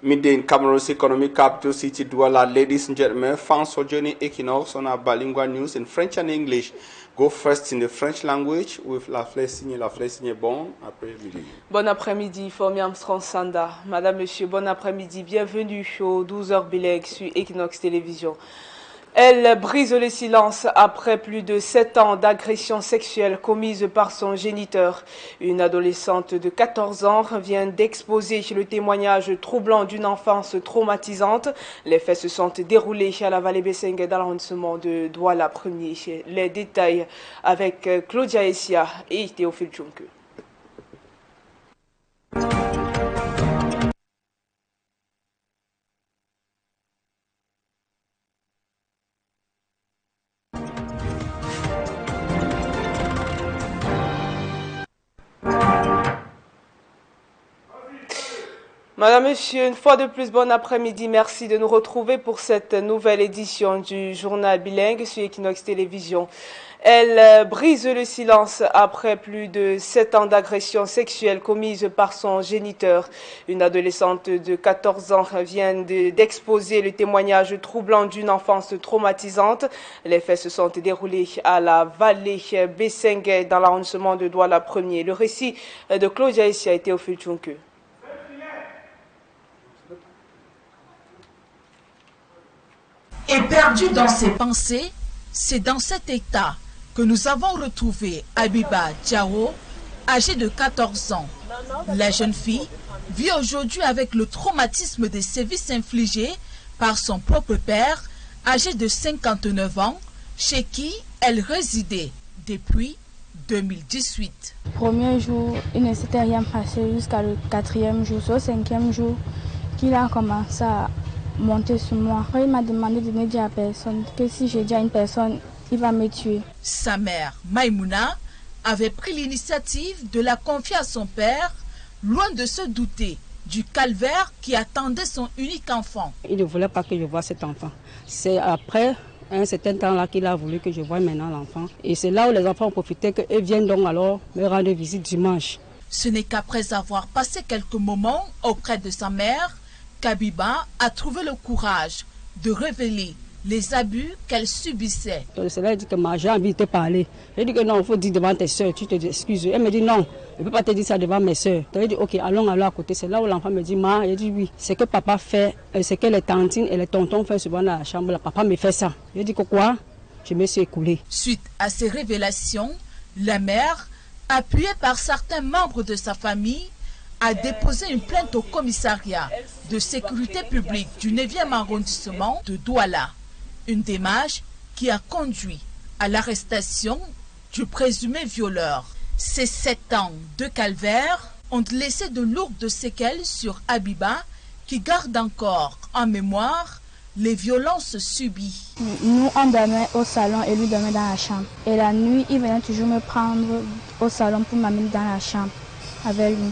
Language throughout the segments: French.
Midday in Cameroon's economic capital city, Douala. Ladies and gentlemen, thanks for joining Équinoxe on our bilingual news in French and English. Go first in the French language with La Flessigne. Bon après-midi. Bon après-midi, Formi Armstrong Sanda. Madame, Monsieur, bon après-midi. Bienvenue au 12h bilingue sur Équinoxe Télévision. Elle brise le silence après plus de 7 ans d'agression sexuelle commise par son géniteur. Une adolescente de 14 ans vient d'exposer le témoignage troublant d'une enfance traumatisante. Les faits se sont déroulés à la vallée Bessengue dans l'arrondissement de Douala 1er. Les détails avec Claudia Essia et Théophile Tchonke. Madame, Monsieur, une fois de plus, bon après-midi. Merci de nous retrouver pour cette nouvelle édition du journal bilingue sur Équinoxe Télévision. Elle brise le silence après plus de 7 ans d'agression sexuelle commise par son géniteur. Une adolescente de 14 ans vient d'exposer le témoignage troublant d'une enfance traumatisante. Les faits se sont déroulés à la vallée Bessengue dans l'arrondissement de Douala 1er. Le récit de Claudia Essia a été au Fulchunke. Et perdu dans ses pensées, c'est dans cet état que nous avons retrouvé Abiba Diao, âgée de 14 ans. La jeune fille vit aujourd'hui avec le traumatisme des sévices infligés par son propre père, âgé de 59 ans, chez qui elle résidait depuis 2018. Premier jour, il ne s'était rien passé jusqu'à le 4e jour. C'est au 5e jour qu'il a commencé à monter sur moi. Après, il m'a demandé de ne dire à personne, que si je dis à une personne, il va me tuer. Sa mère, Maïmouna, avait pris l'initiative de la confier à son père, loin de se douter du calvaire qui attendait son unique enfant. Il ne voulait pas que je voie cet enfant. C'est après un certain temps-là qu'il a voulu que je voie maintenant l'enfant. Et c'est là où les enfants ont profité qu'ils viennent donc alors me rendre visite dimanche. Ce n'est qu'après avoir passé quelques moments auprès de sa mère qu'Abiba a trouvé le courage de révéler les abus qu'elle subissait. C'est là qu'il dit que j'ai envie de te parler. Je dis que non, il faut dire devant tes soeurs, tu te excuses. Elle me dit non, je ne peux pas te dire ça devant mes soeurs. Je dis ok, allons à côté. C'est là où l'enfant me dit, ma, je dis oui. C'est que papa fait, c'est que les tantines et les tontons font souvent dans la chambre. Là. Papa me fait ça. Je dis que quoi? Je me suis écoulée. Suite à ces révélations, la mère, appuyée par certains membres de sa famille, a déposé une plainte au commissariat de sécurité publique du 9e arrondissement de Douala. Une démarche qui a conduit à l'arrestation du présumé violeur. Ces 7 ans de calvaire ont laissé de lourdes séquelles sur Abiba qui garde encore en mémoire les violences subies. Nous, on dormait au salon et lui dormait dans la chambre. Et la nuit, il venait toujours me prendre au salon pour m'amener dans la chambre avec lui.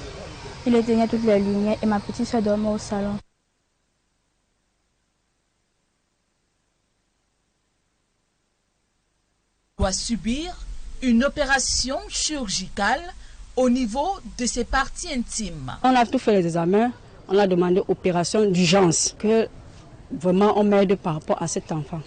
Il éteignait toutes les lumières et ma petite soeur dormait au salon. Doit subir une opération chirurgicale au niveau de ses parties intimes. On a tout fait les examens, on a demandé opération d'urgence, que vraiment on m'aide par rapport à cet enfant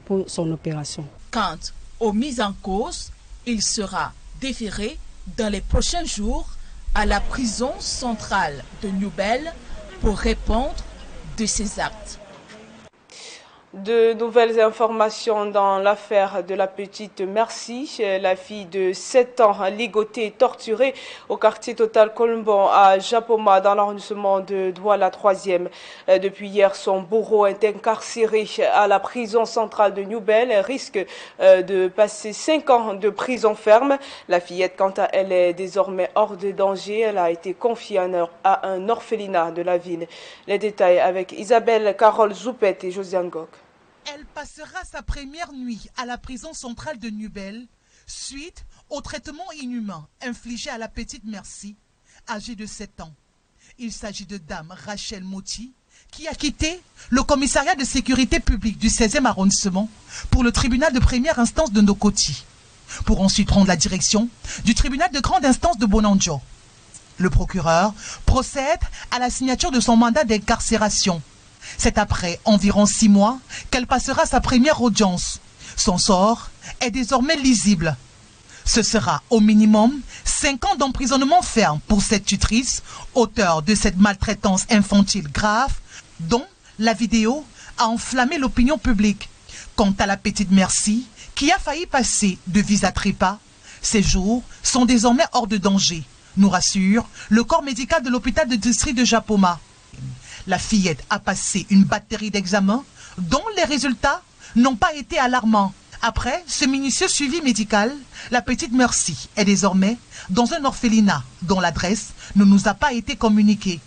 pour son opération. Quant aux mises en cause, il sera déféré dans les prochains jours à la prison centrale de Limbe pour répondre de ses actes. De nouvelles informations dans l'affaire de la petite Merci, la fille de 7 ans ligotée et torturée au quartier Total Colombon à Japoma dans l'arrondissement de Douala 3e. Depuis hier, son bourreau est incarcéré à la prison centrale de Limbe. Elle risque de passer 5 ans de prison ferme. La fillette, quant à elle, est désormais hors de danger. Elle a été confiée à un orphelinat de la ville. Les détails avec Isabelle Carole Zoupet et Josiane Gok. Elle passera sa première nuit à la prison centrale de Limbe suite au traitement inhumain infligé à la petite Merci, âgée de 7 ans. Il s'agit de dame Rachel Moti, qui a quitté le commissariat de sécurité publique du 16e arrondissement pour le tribunal de première instance de Ndokoti, pour ensuite prendre la direction du tribunal de grande instance de Bonanjo. Le procureur procède à la signature de son mandat d'incarcération. C'est après environ 6 mois qu'elle passera sa première audience. Son sort est désormais lisible. Ce sera au minimum 5 ans d'emprisonnement ferme pour cette tutrice, auteure de cette maltraitance infantile grave, dont la vidéo a enflammé l'opinion publique. Quant à la petite Merci, qui a failli passer de visa trépas, ses jours sont désormais hors de danger, nous rassure le corps médical de l'hôpital de district de Japoma. La fillette a passé une batterie d'examens dont les résultats n'ont pas été alarmants. Après ce minutieux suivi médical, la petite Merci est désormais dans un orphelinat dont l'adresse ne nous a pas été communiquée.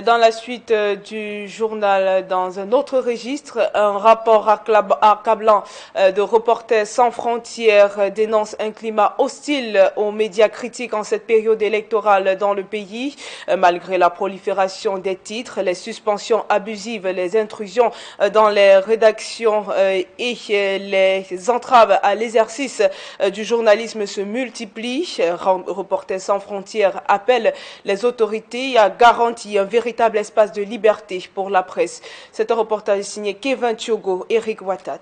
Dans la suite du journal, dans un autre registre, un rapport accablant de Reporters sans frontières dénonce un climat hostile aux médias critiques en cette période électorale dans le pays. Malgré la prolifération des titres, les suspensions abusives, les intrusions dans les rédactions et les entraves à l'exercice du journalisme se multiplient. Reporters sans frontières appelle les autorités à garantir un véritable espace de liberté pour la presse. C'est un reportage signé Kevin Tiogo, Eric Watat.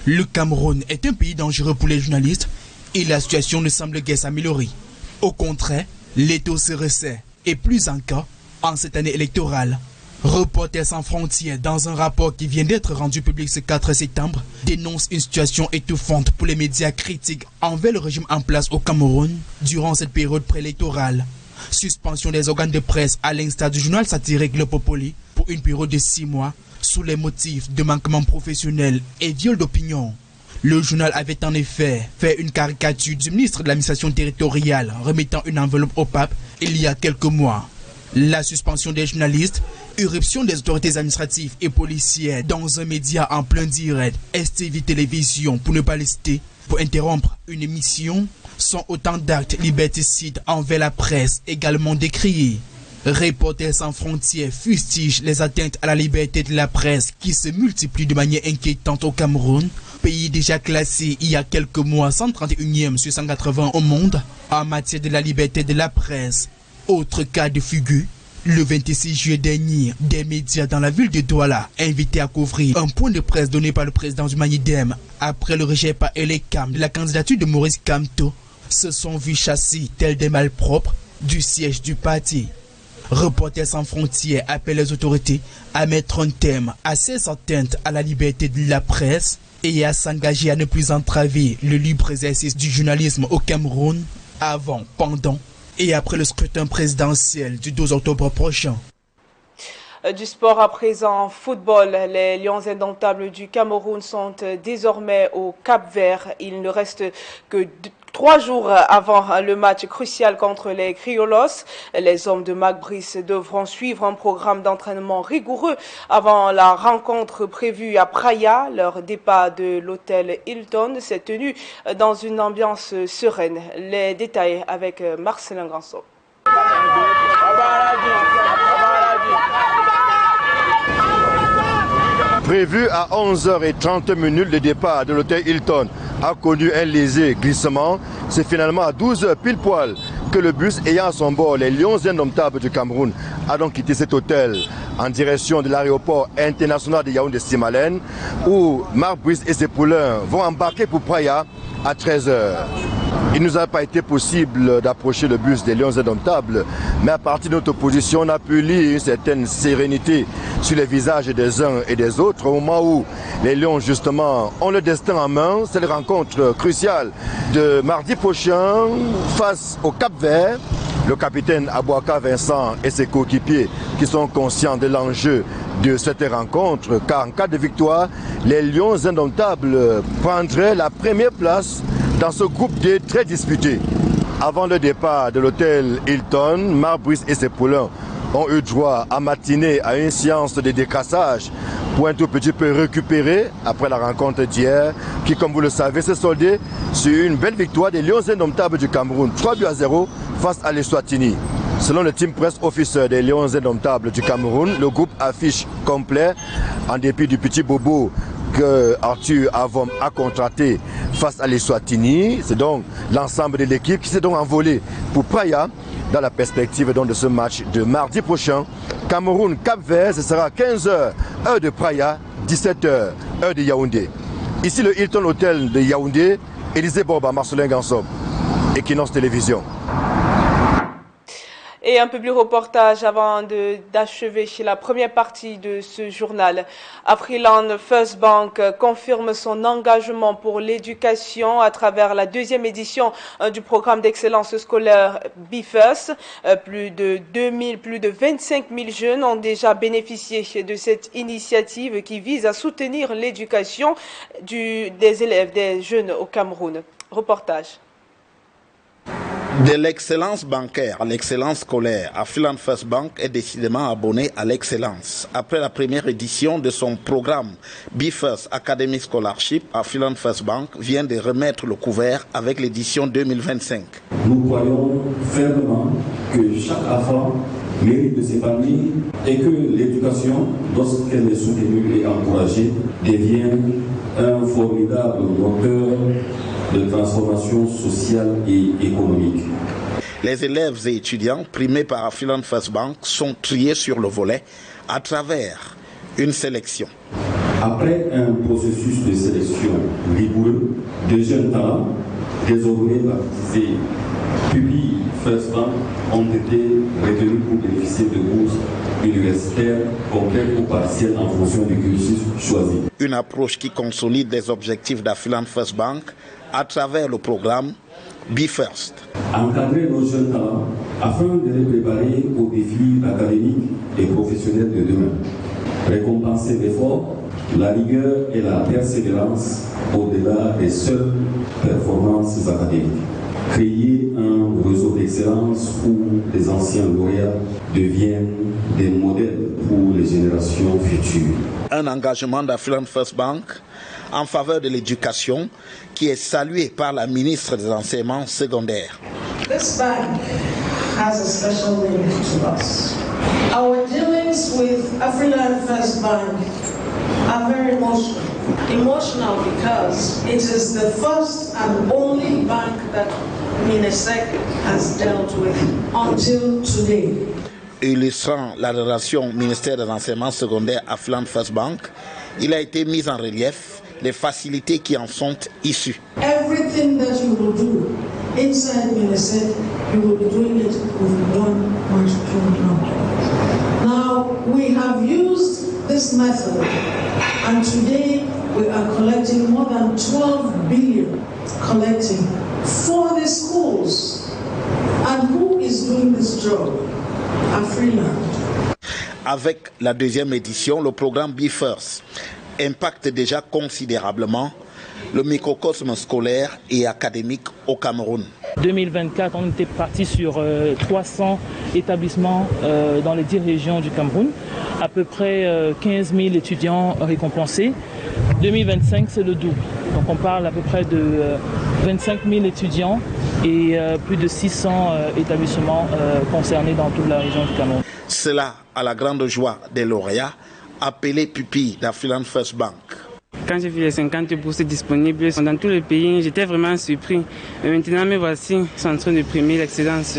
Le Cameroun est un pays dangereux pour les journalistes et la situation ne semble guère s'améliorer. Au contraire, l'étau se resserre et plus encore en cette année électorale. Reporters sans frontières, dans un rapport qui vient d'être rendu public ce 4 septembre, dénonce une situation étouffante pour les médias critiques envers le régime en place au Cameroun durant cette période préélectorale. Suspension des organes de presse à l'instar du journal satirique Le Popoli pour une période de 6 mois sous les motifs de manquement professionnel et viol d'opinion. Le journal avait en effet fait une caricature du ministre de l'administration territoriale remettant une enveloppe au pape il y a quelques mois. La suspension des journalistes, irruption des autorités administratives et policières dans un média en plein direct, Jtb Télévision pour ne pas les citer, pour interrompre une émission, sont autant d'actes liberticides envers la presse également décriés. Reporters sans frontières fustigent les atteintes à la liberté de la presse qui se multiplient de manière inquiétante au Cameroun, pays déjà classé il y a quelques mois 131e sur 180 au monde en matière de la liberté de la presse. Autre cas de figure, le 26 juillet dernier, des médias dans la ville de Douala invités à couvrir un point de presse donné par le président du Manidem après le rejet par Elecam de la candidature de Maurice Kamto se sont vus chassés tels des malpropres du siège du parti. Reporters sans frontières appellent les autorités à mettre un terme à ces atteintes à la liberté de la presse et à s'engager à ne plus entraver le libre exercice du journalisme au Cameroun avant, pendant et après le scrutin présidentiel du 12 octobre prochain. Du sport à présent, football, les Lions indomptables du Cameroun sont désormais au Cap-Vert. Il ne reste que 3 jours avant le match crucial contre les Quinoxes. Les hommes de Mac Brice devront suivre un programme d'entraînement rigoureux avant la rencontre prévue à Praia. Leur départ de l'hôtel Hilton s'est tenu dans une ambiance sereine. Les détails avec Marcelin Ganso. Prévu à 11h30, le départ de l'hôtel Hilton a connu un léger glissement. C'est finalement à 12h pile poil que le bus ayant à son bord les Lions indomptables du Cameroun a donc quitté cet hôtel en direction de l'aéroport international de Yaoundé-Simalène où Marc Brice et ses poulains vont embarquer pour Praia à 13h. Il ne nous a pas été possible d'approcher le bus des Lions indomptables, mais à partir de notre position, on a pu lire une certaine sérénité sur les visages des uns et des autres au moment où les Lions, justement, ont le destin en main. C'est la rencontre cruciale de mardi prochain face au Cap-Vert. Le capitaine Abouaka Vincent et ses coéquipiers qui sont conscients de l'enjeu de cette rencontre, car en cas de victoire, les Lions indomptables prendraient la première place dans ce groupe D très disputé. Avant le départ de l'hôtel Hilton, Marc Brice et ses poulains ont eu droit à matiner à une séance de décrassage pour un tout petit peu récupérer après la rencontre d'hier qui, comme vous le savez, s'est soldée sur une belle victoire des Lions indomptables du Cameroun, 3-0 face à l'Eswatini. Selon le team press officer des Lions indomptables du Cameroun, le groupe affiche complet en dépit du petit bobo que Arthur Avom a contracté face à l'Eswatini. C'est donc l'ensemble de l'équipe qui s'est donc envolé pour Praia dans la perspective donc de ce match de mardi prochain. Cameroun-Cap-Vert, ce sera 15h, heure de Praia, 17h, heure de Yaoundé. Ici le Hilton Hotel de Yaoundé, Élisée Borba, Marcelin Gansob, Équinoxe Télévision. Et un public reportage avant d'achever chez la première partie de ce journal. Afriland First Bank confirme son engagement pour l'éducation à travers la deuxième édition du programme d'excellence scolaire BFIRST. Plus de 25 000 jeunes ont déjà bénéficié de cette initiative qui vise à soutenir l'éducation des élèves, des jeunes au Cameroun. Reportage. De l'excellence bancaire à l'excellence scolaire, Afriland First Bank est décidément abonné à l'excellence. Après la première édition de son programme BFIRST Academy Scholarship, Afriland First Bank vient de remettre le couvert avec l'édition 2025. Nous croyons fermement que chaque enfant mérite de s'épanouir et que l'éducation, lorsqu'elle est soutenue et encouragée, devient un formidable moteur de transformation sociale et économique. Les élèves et étudiants primés par Afriland First Bank sont triés sur le volet à travers une sélection. Après un processus de sélection rigoureux, de jeunes talents, désormais baptisés pupilles First Bank, ont été retenus pour bénéficier de bourses universitaires complètes ou partielles en fonction du cursus choisi. Une approche qui consolide les objectifs d'Afriland First Bank à travers le programme BFIRST. Encadrer nos jeunes talents afin de les préparer aux défis académiques et professionnels de demain. Récompenser l'effort, la rigueur et la persévérance au-delà des seules performances académiques. Créer un réseau d'excellence où les anciens lauréats deviennent des modèles pour les générations futures. Un engagement d'Afriland First Bank en faveur de l'éducation qui est salué par la ministre des Enseignements secondaires. This bank has a special link to us. Our dealings with Afriland First Bank are very emotional. Emotional because it is the first and only bank that MINESEC has dealt with until today. Illustrant la relation ministère des Enseignements secondaires Afriland First Bank, il a été mis en relief les facilités qui en sont issues. Everything that you will do inside MINESEC, you will be doing it with 1.2 million. Now, we have used this method, and today we are collecting more than 12 billion collecting for the schools. And who is doing this job? Afriland. Avec la deuxième édition, le programme BFIRST impacte déjà considérablement le microcosme scolaire et académique au Cameroun. 2024, on était parti sur 300 établissements dans les 10 régions du Cameroun, à peu près 15 000 étudiants récompensés. 2025, c'est le double. Donc on parle à peu près de 25 000 étudiants et plus de 600 établissements concernés dans toute la région du Cameroun. Cela à la grande joie des lauréats, appelés pupilles d'Afriland First Bank. Quand j'ai vu les 50 bourses disponibles dans tout le pays, j'étais vraiment surpris. Et maintenant, me voici en train de primer l'excellence.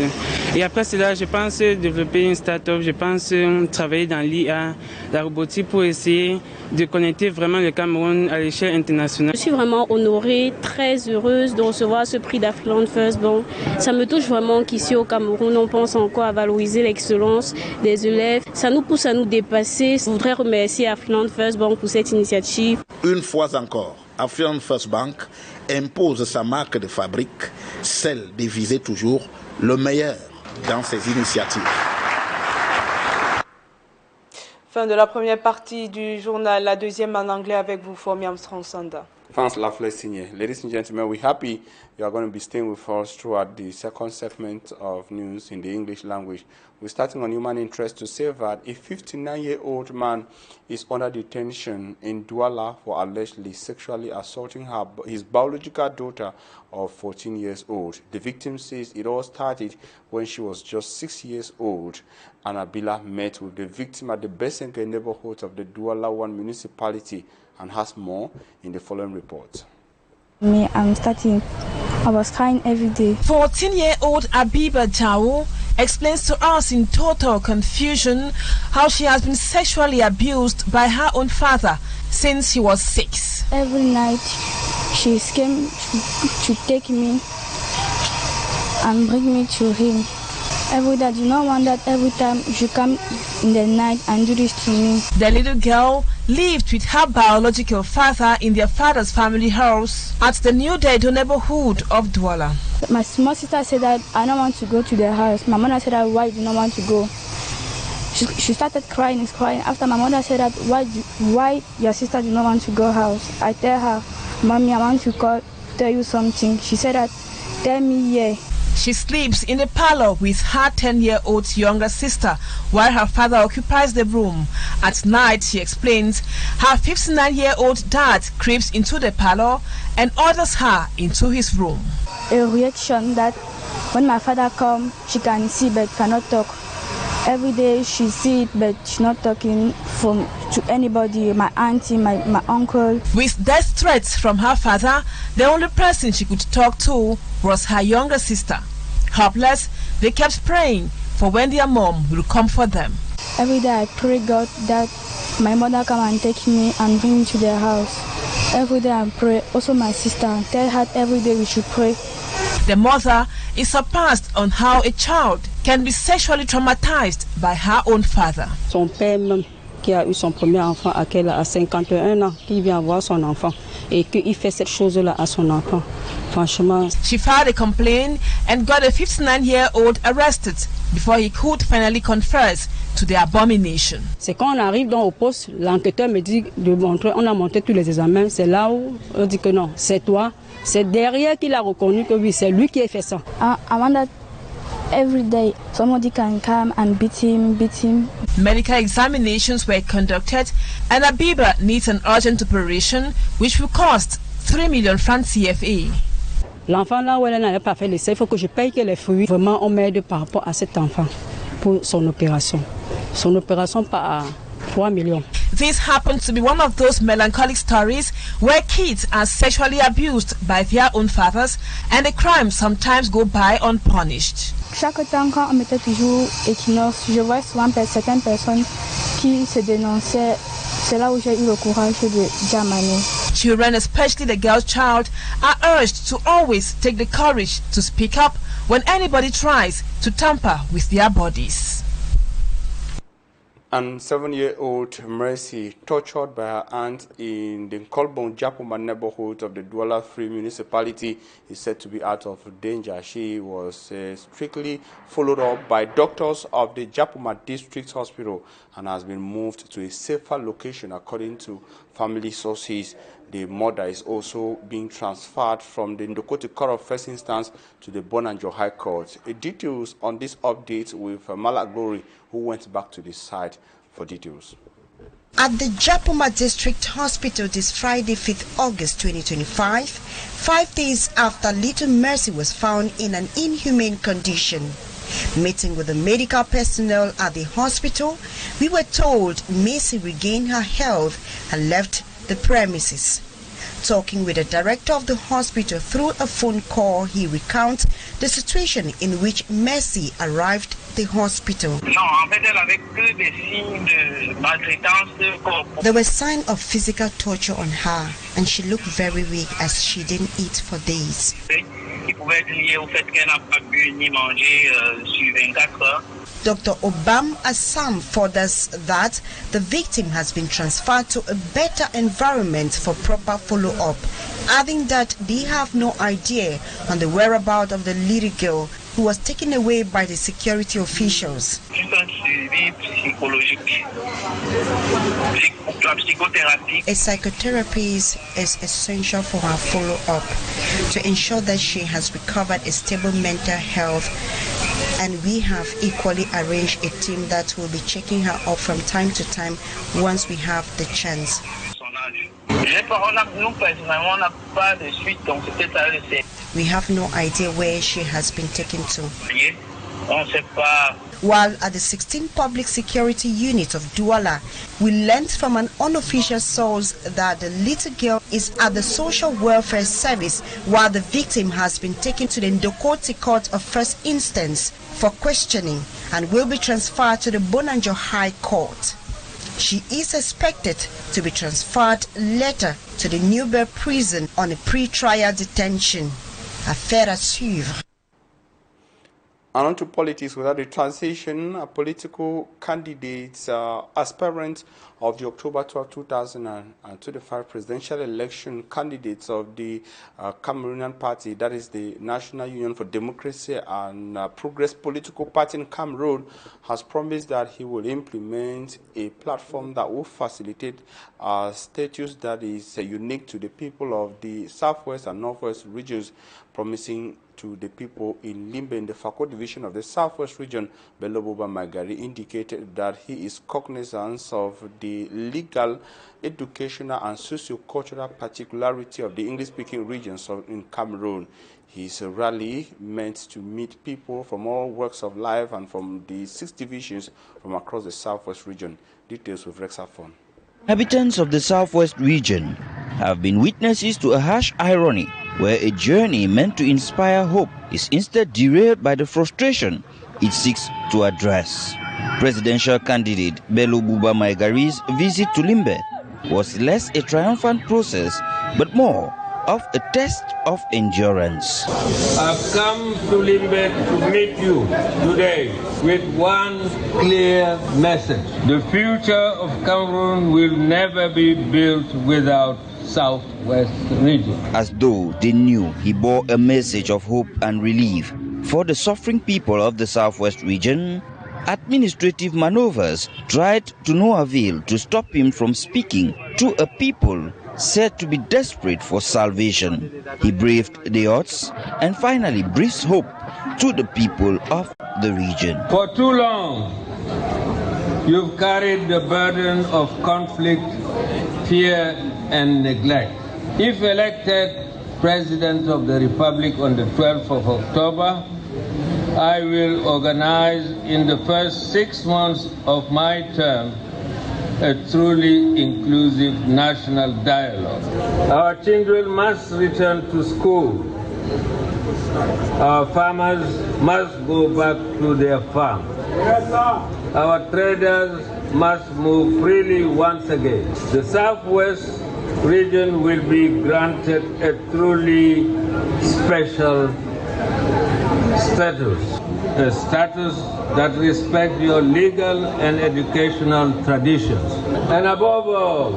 Et après cela, je pense développer une start-up, je pense travailler dans l'IA, la robotique pour essayer de connecter vraiment le Cameroun à l'échelle internationale. Je suis vraiment honorée, très heureuse de recevoir ce prix d'Afriland First Bank. Ça me touche vraiment qu'ici au Cameroun, on pense encore à valoriser l'excellence des élèves. Ça nous pousse à nous dépasser. Je voudrais remercier Afriland First Bank pour cette initiative. Une fois encore, Afriland First Bank impose sa marque de fabrique, celle de viser toujours le meilleur dans ses initiatives. Fin de la première partie du journal, la deuxième en anglais avec vous, Fomi Armstrong-Sanda. Thanks, lovely senior. Ladies and gentlemen, we're happy you are going to be staying with us throughout the second segment of news in the English language. We're starting on human interest to say that a 59-year-old man is under detention in Douala for allegedly sexually assaulting his biological daughter of 14 years old. The victim says it all started when she was just 6 years old. Anabila met with the victim at the Besenge neighborhood of the Douala 1 municipality and has more in the following report. Me, I'm starting. I was crying every day. 14-year-old Abiba Jao explains to us in total confusion how she has been sexually abused by her own father since she was 6. Every night she came to take me and bring me to him. Every day, I do not want that every time you come in the night and do this to me. The little girl lived with her biological father in their father's family house at the New Dedo neighborhood of Douala. My small sister said that I don't want to go to the house. My mother said that why do you not want to go? She started crying and crying. After my mother said that why your sister do not want to go house? I tell her, Mommy, I want to tell you something. She said that, tell me yeah. She sleeps in the parlor with her 10-year-old younger sister while her father occupies the room. At night, she explains, her 59-year-old dad creeps into the parlor and orders her into his room. A reaction that when my father comes, she can see but cannot talk. Every day she sees it but she's not talking to anybody, my auntie, my uncle. With death threats from her father, the only person she could talk to was her younger sister. Helpless, they kept praying for when their mom will come for them. Every day I pray God that my mother come and take me and bring me to their house. Every day I pray. Also my sister, tell her every day we should pray. The mother is surprised on how a child can be sexually traumatized by her own father. Son père même qui a eu son premier enfant à 51 ans, qui vient voir son enfant et qu'il fait cette chose-là à son enfant. Franchement. She filed a complaint and got a 59-year-old arrested before he could finally confess to the abomination. C'est quand on arrive dans au poste, l'enquêteur me dit de montrer, on a monté tous les examens, c'est là où on dit que non, c'est toi, c'est derrière qu'il a reconnu que oui, c'est lui qui a fait ça. I want that every day somebody can come and beat him. Medical examinations were conducted and Abiba needs an urgent operation which will cost 3 million francs CFA. L'enfant là où elle n'avait pas fait l'essai, il faut que je paye que les fruits. Vraiment, on m'aide par rapport à cet enfant pour son opération. Son opération part à 3 millions. This happens to be one of those melancholic stories where kids are sexually abused by their own fathers and the crimes sometimes go by unpunished. Chaque temps quand on mettait toujours Équinoxe, je vois souvent certaines personnes qui se dénonçaient. C'est là où j'ai eu le courage de diaminer. Children, especially the girl child, are urged to always take the courage to speak up when anybody tries to tamper with their bodies. And 7-year-old Mercy, tortured by her aunt in the Kolbon Japoma neighborhood of the Douala Free municipality, is said to be out of danger. She was strictly followed up by doctors of the Japoma District Hospital and has been moved to a safer location according to family sources. The mother is also being transferred from the Ndokoti Court of First Instance to the Bonanjo High Court. Details on this update with Mala Glory, who went back to the site for details. At the Japoma District Hospital this Friday, 5th August 2025, 5 days after little Mercy was found in an inhumane condition. Meeting with the medical personnel at the hospital, we were told Mercy regained her health and left the premises. Talking with the director of the hospital through a phone call, he recounts the situation in which Mercy arrived at the hospital. There were signs of physical torture on her and she looked very weak as she didn't eat for days. Dr. Obam Assam furthers that the victim has been transferred to a better environment for proper follow-up, adding that they have no idea on the whereabouts of the little girl who was taken away by the security officials. A psychotherapist is essential for her follow-up to ensure that she has recovered a stable mental health, and we have equally arranged a team that will be checking her up from time to time once we have the chance. We have no idea where she has been taken to. While at the 16th Public Security Unit of Douala, we learned from an unofficial source that the little girl is at the Social Welfare Service while the victim has been taken to the Ndokoti Court of First Instance for questioning and will be transferred to the Bonanjo High Court. She is expected to be transferred later to the Limbe prison on a pre-trial detention. Affaire à suivre. And on to politics. Without the transition, political candidates, aspirants of the October 12, 2025 presidential election, candidates of the Cameroonian Party, that is the National Union for Democracy and Progress political party in Cameroon, has promised that he will implement a platform that will facilitate status that is unique to the people of the Southwest and Northwest regions, promising to the people in Limbe in the Fako division of the Southwest region. Bello Buba Magari indicated that he is cognizant of the legal, educational and socio-cultural particularity of the English-speaking regions in Cameroon. His rally meant to meet people from all walks of life and from the 6 divisions from across the Southwest region. Details with Rex Afon. Inhabitants of the Southwest region have been witnesses to a harsh irony where a journey meant to inspire hope is instead derailed by the frustration it seeks to address. Presidential candidate Bello Buba Maigari's visit to Limbe was less a triumphant process but more of a test of endurance. I've come to Limbe to meet you today with one clear message. The future of Cameroon will never be built without Southwest region. As though they knew he bore a message of hope and relief for the suffering people of the Southwest region, administrative maneuvers tried to no avail to stop him from speaking to a people said to be desperate for salvation. He braved the odds and finally breathed hope to the people of the region. For too long, you've carried the burden of conflict, fear and neglect. If elected President of the Republic on the 12th of October, I will organize in the first 6 months of my term a truly inclusive national dialogue. Our children must return to school. Our farmers must go back to their farm. Our traders must move freely once again. The Southwest region will be granted a truly special status, a status that respects your legal and educational traditions. And above all,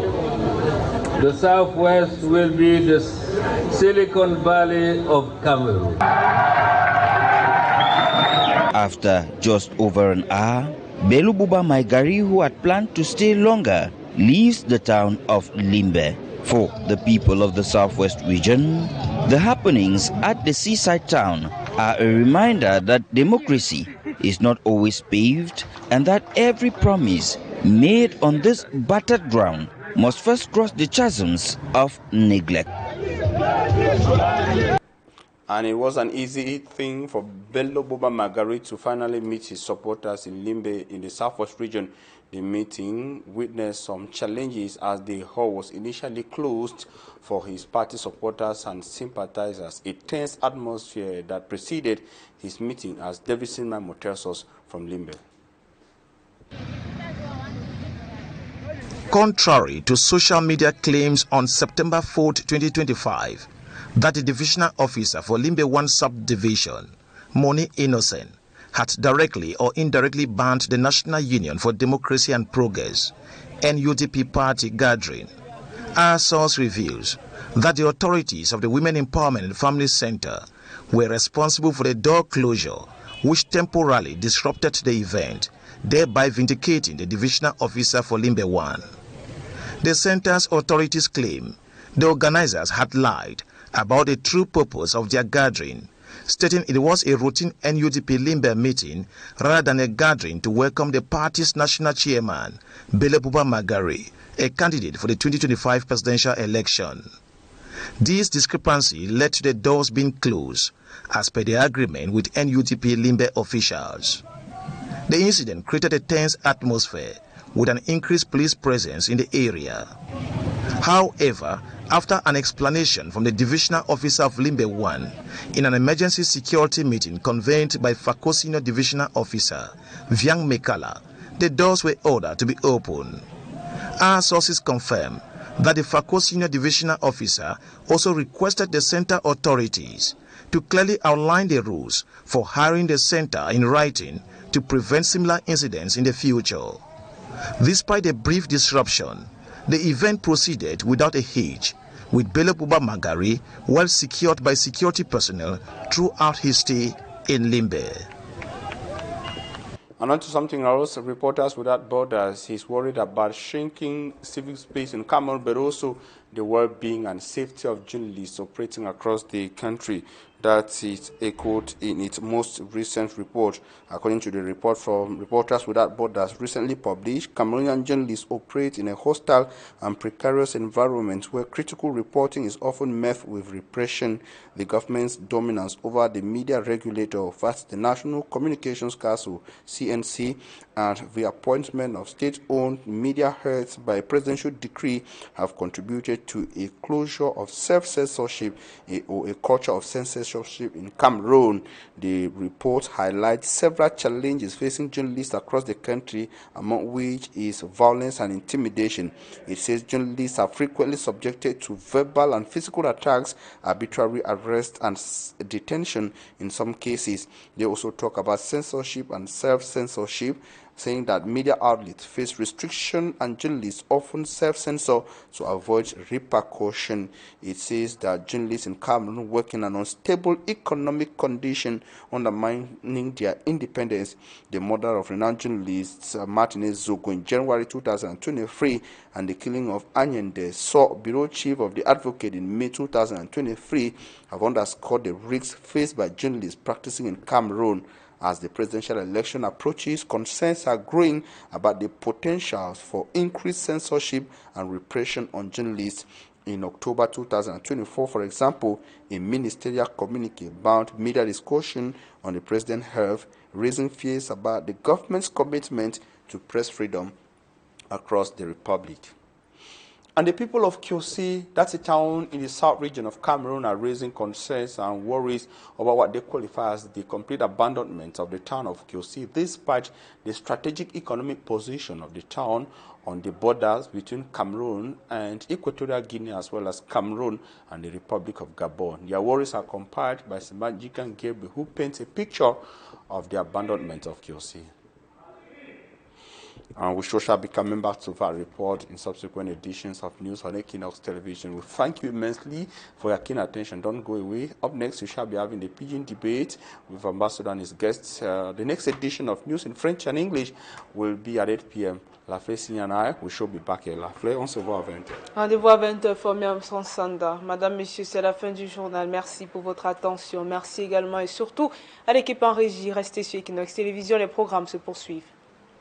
the Southwest will be the Silicon Valley of Cameroon. After just over an hour, Bello Buba Maigari, who had planned to stay longer, leaves the town of Limbe. For the people of the Southwest region, the happenings at the seaside town are a reminder that democracy is not always paved and that every promise made on this battered ground must first cross the chasms of neglect. And it was an easy thing for Bello Buba Magari to finally meet his supporters in Limbe in the Southwest region. The meeting witnessed some challenges as the hall was initially closed for his party supporters and sympathizers. A tense atmosphere that preceded his meeting, as David Sinman tells us from Limbe. Contrary to social media claims on September 4, 2025, that the divisional officer for Limbe 1 subdivision, Moni Innocent, had directly or indirectly banned the National Union for Democracy and Progress, NUDP party gathering, our source reveals that the authorities of the Women Empowerment and Family Center were responsible for the door closure, which temporarily disrupted the event, thereby vindicating the divisional officer for Limbe 1. The center's authorities claim the organizers had lied about the true purpose of their gathering, stating it was a routine NUDP Limbe meeting rather than a gathering to welcome the party's national chairman, Bello Buba Magari, a candidate for the 2025 presidential election. This discrepancy led to the doors being closed, as per the agreement with NUTP Limbe officials. The incident created a tense atmosphere with an increased police presence in the area. However, after an explanation from the divisional officer of Limbe 1 in an emergency security meeting convened by FACO Senior Divisional Officer Viang Mekala, the doors were ordered to be opened. Our sources confirm that the FACO Senior Divisional Officer also requested the center authorities to clearly outline the rules for hiring the center in writing to prevent similar incidents in the future. Despite a brief disruption, the event proceeded without a hitch, with Bello Buba Magari well secured by security personnel throughout his stay in Limbe. And on to something else, Reporters Without Borders is worried about shrinking civic space in Cameroon, but also the well-being and safety of journalists operating across the country. That is echoed in its most recent report. According to the report from Reporters Without Borders recently published, Cameroonian journalists operate in a hostile and precarious environment where critical reporting is often met with repression, the government's dominance over the media regulator, that's the National Communications Council, CNC, and the appointment of state-owned media heads by a presidential decree have contributed to a closure of self-censorship or a culture of censorship in Cameroon. The report highlights several challenges facing journalists across the country, among which is violence and intimidation. It says journalists are frequently subjected to verbal and physical attacks, arbitrary arrest and detention in some cases. They also talk about censorship and self-censorship, saying that media outlets face restriction and journalists often self-censor to avoid repercussion. It says that journalists in Cameroon work in an unstable economic condition, undermining their independence. The murder of renowned journalist Martinez Zogo in January 2023 and the killing of Anyende Saw, bureau chief of the Advocate, in May 2023 have underscored the risks faced by journalists practicing in Cameroon. As the presidential election approaches, concerns are growing about the potential for increased censorship and repression on journalists. In October 2024, for example, a ministerial communique bound media discussion on the president's health, raising fears about the government's commitment to press freedom across the republic. And the people of Kiosi, that's a town in the south region of Cameroon, are raising concerns and worries about what they qualify as the complete abandonment of the town of Kiosi, despite the strategic economic position of the town on the borders between Cameroon and Equatorial Guinea, as well as Cameroon and the Republic of Gabon. Their worries are compiled by Semajikan Gebe, who paints a picture of the abandonment of Kiosi. And we shall become members of our report in subsequent editions of News on Équinoxe Television. We thank you immensely for your keen attention. Don't go away. Up next, we shall be having the Pidgin debate with Ambassador and his guests. The next edition of News in French and English will be at 8 p.m. La Flessigne and I, we shall be back here. La Flé, on se voit à 20h. Rendez-vous à 20h, Formiam Sanda. Madame, Messieurs, c'est la fin du journal. Merci pour votre attention. Merci également et surtout à l'équipe en régie. Restez sur Équinoxe Télévision, les programmes se poursuivent.